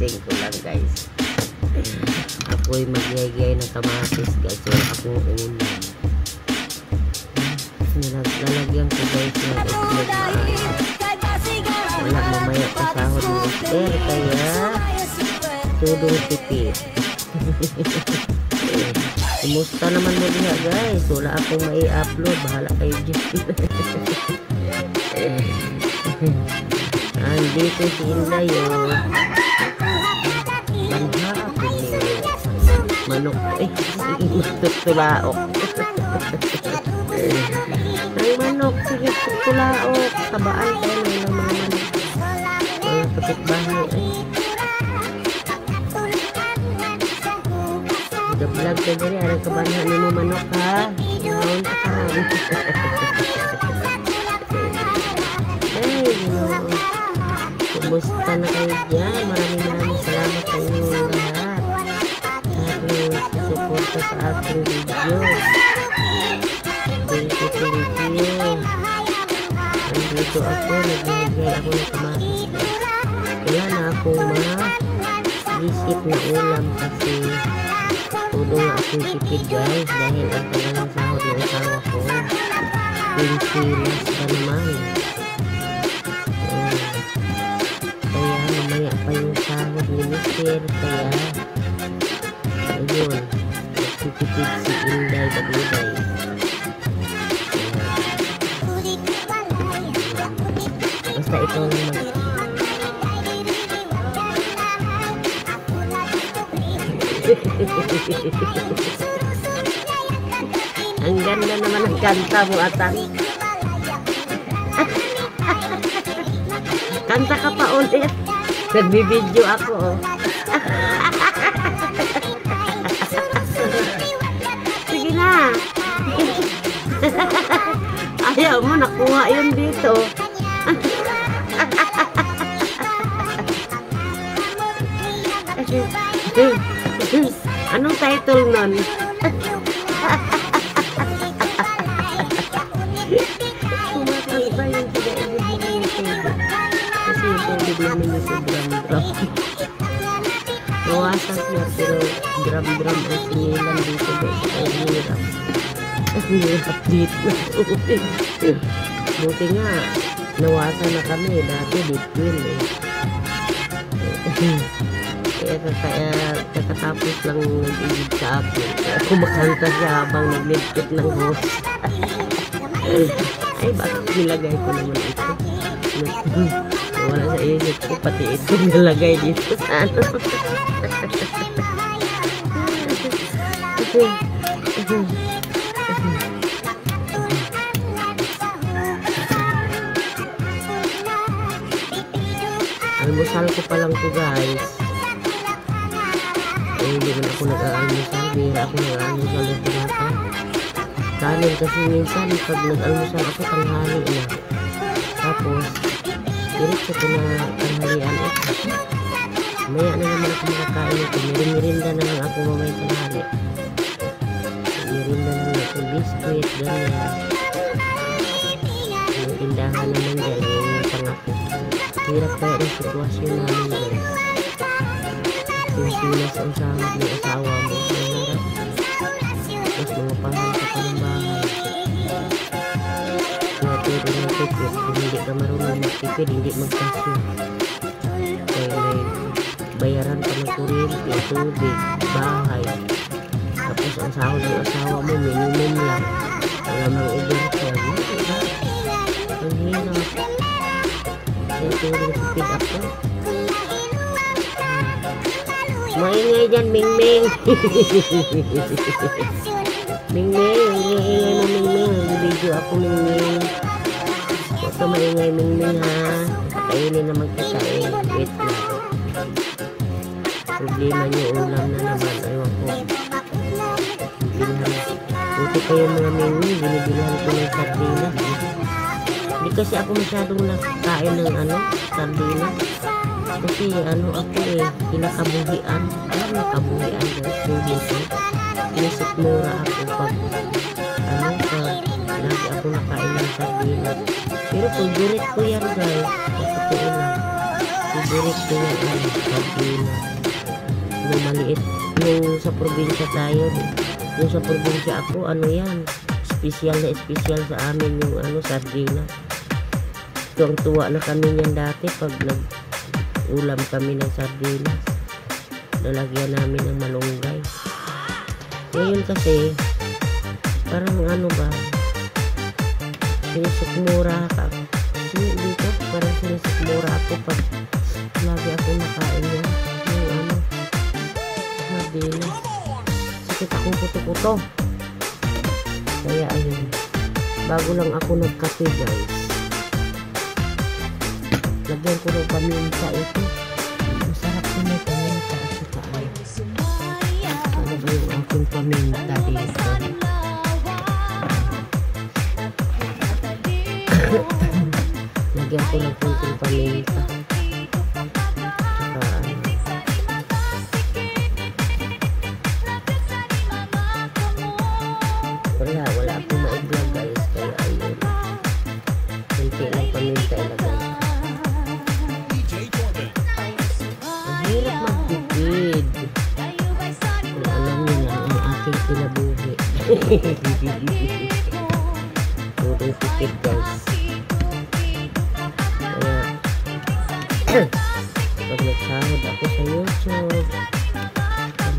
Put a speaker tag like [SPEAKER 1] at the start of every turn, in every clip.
[SPEAKER 1] gising ko lang guys. Ako'y magyayay ng kamatis guys. Wala akong ulam. Lalagyan ko guys ng itlog na wala mamaya pasahod ni Mister. Kaya tudong tipid. Kumusta naman mo diha guys? Wala akong mai-upload. Bahala kayo dyan. Andito si Inday yun. Panghapon niyo. Manok. Tutulaok. Ang manok. Sige, tutulaok. Tabaan kayo ng mga manok. Mga kapitbahay. Vlog ka diri, arang kabanhan ni mo manok ha. Ngayon ka. Ay, kumusta na kayo dyan? Maraming salamat sa inyo lahat. Lahat ng susuporta sa ating video. Thank you. Nandito ako, nagbibigay ako ng kamatis. Wala na akong isip na ulam kasi todo nga akong tipid guys dahil ang talagang sahod ng asawa ko pinsilas pa naman. Kaya mamaya pa yung sahod ni Mister. Kaya ayun, nagtitipid si Inday Bagluday. Basta ito naman ang ganda naman ang kanta mo atan. Kanta ka pa ulit. Nagbibideo ako oh. Sige na. Ayaw mo nakuha yun dito. Anong title nun? Kumakanta yung pag-ibig ng YouTube. Kasi yung pag-ibig namin yung drum-drum. Nawasak na pero drum-drum ang sinilang dito guys. Ay, hirap. Hirap dito. Buti nga, nawasan na kami. Dati between eh. Kaya kakatapos lang nag-ibig sa akin. Kaya kumakanta siya habang nagligpit ng host. Ay, bakit nilagay ko naman ito? Wala sa isip ko, pati ito nilagay dito sa ano. Almusal ko pa lang to guys. Hindi naman ako nag-aalmusal. Bira ako nag-aalmusal ng pinata. Kanin kasi minsan pag nag-almusal ako tanghali na. Tapos diretso ko na tanghalian ito. Maya na naman ako makakain ito. Mirinda na lang ako mamay tanghali. Mirinda na lang ako biskuit, ganyan. Yung tindahan naman dyan. Yung pangako. Hirap kaya ng sitwasyon namin guys. Pinsilas ang sahod ng asawa mo. Mahirap. Tapos mga pahal ka pa ng bahay. Kaya pwede na tipid. Kung hindi ka marunong magtipid, hindi magkasyon. Kaya may bayaran ka ng kuryente, tubig, bahay. Tapos ang sahod ng asawa mo, minimum lang. Wala mang overtime. Ang hirap. Kaya pwede na tipid ako. Maingay dyan, Mingming. Mingming, ingay mo, Mingming. Video ako, Mingming. Huwag ka maingay, Mingming, ha. Pakainin naman kita, eh. Wait lang. Problema niyo, ulam na naman. Ayaw ko. Buti kayo mga Mingming, binibilihan ko ng sardinas. Hindi kasi ako masyadong nakain ng sardinas. Kasi ako kinakabuhian. Alam mo kabuhian guys, buhito. Inisip mura ako pag lagi ako nakain ng sardinas. Pero favorite ko yan guys. Totoo lang. paborito yung sardinas. Yung maliit. Yung sa probinsya tayo. Yung sa probinsya ako, ano yan? Special na special sa amin yung sardinas. Tuwang-tuwa na kami yan dati pag nag-ulam kami ng sardinas. Lalagyan namin ng malunggay. Ngayon kasi, parang sinisukmura ka. Dito, parang sinisukmura ako pag lagi ako nakain yan. Yung sardinas. Sakit akong kuto-kuto. Kaya ayun, bago lang ako nagkape guys. Lagyan ko ng paminta ito. Masarap ko may paminta at saka ano ba yung aking paminta dito? Lagyan ko ng kunting paminta. Wala akong ma-vlog guys. Kaya ayun. Kunti lang paminta ilagay. Hirap magtipid. Kung alam nyo lang ang aking pinabuhi. Puro tipid guys. Kaya pag nagsahod ako sa YouTube,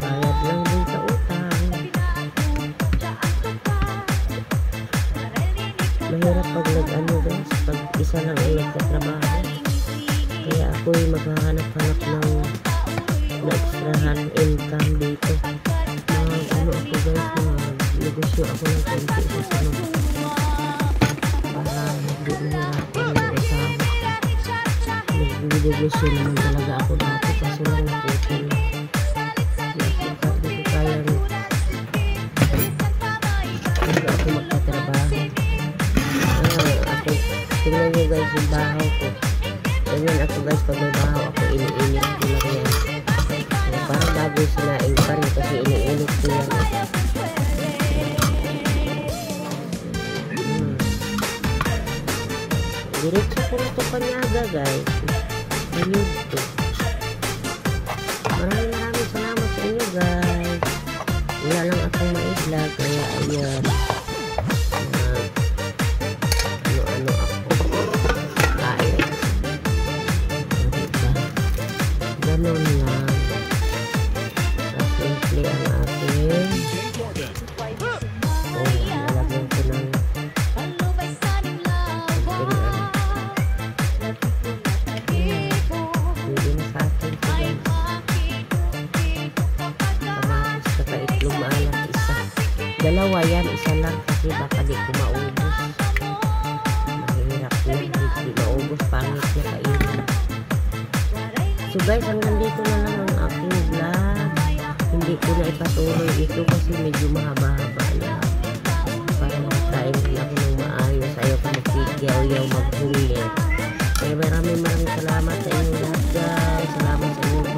[SPEAKER 1] bayad lang din sa utang. Mahirap pag guys, pag isa lang ang nagtatrabaho. Kaya ako'y maghahanap-hanap ng extrahan income dito. Ako guys, negosyo ako ng konti sa sunod. Para hindi mahirapan yung asawa. Nag-negosyo naman talaga ako dati kasi lang naputol. Hindi ko kaya hindi ako magtatrabaho. Tingnan nyo guys yung bahaw ko. Ganyan ako guys, pag may bahaw ako, iniinit ko lang yan. Parang bago sinaing pa rin kasi iniinit ko yan. Diretso ko na ito panyaga guys. Ayun ito. Maraming salamat sa inyo guys. Wala lang akong ma-vlog kaya ayan. Ganon lang. Simple ang aking nalagyan ko ng hindi na sa akin ko guys. Kamatis saka itlog maalat isa. Dalawa yan, isa lang kasi baka di ko maubos. Mahirap yan, hindi maubos, pangit na kainin. So guys, hanggang dito na lang ang aking vlog. Hindi ko na ipatuloy ito kasi medyo mahaba-haba na. Para makain din ako ng maayos. Ayaw ko magsigaw-yaw, maghungit. Kaya maraming salamat sa inyo lahat guys. Salamat sa inyo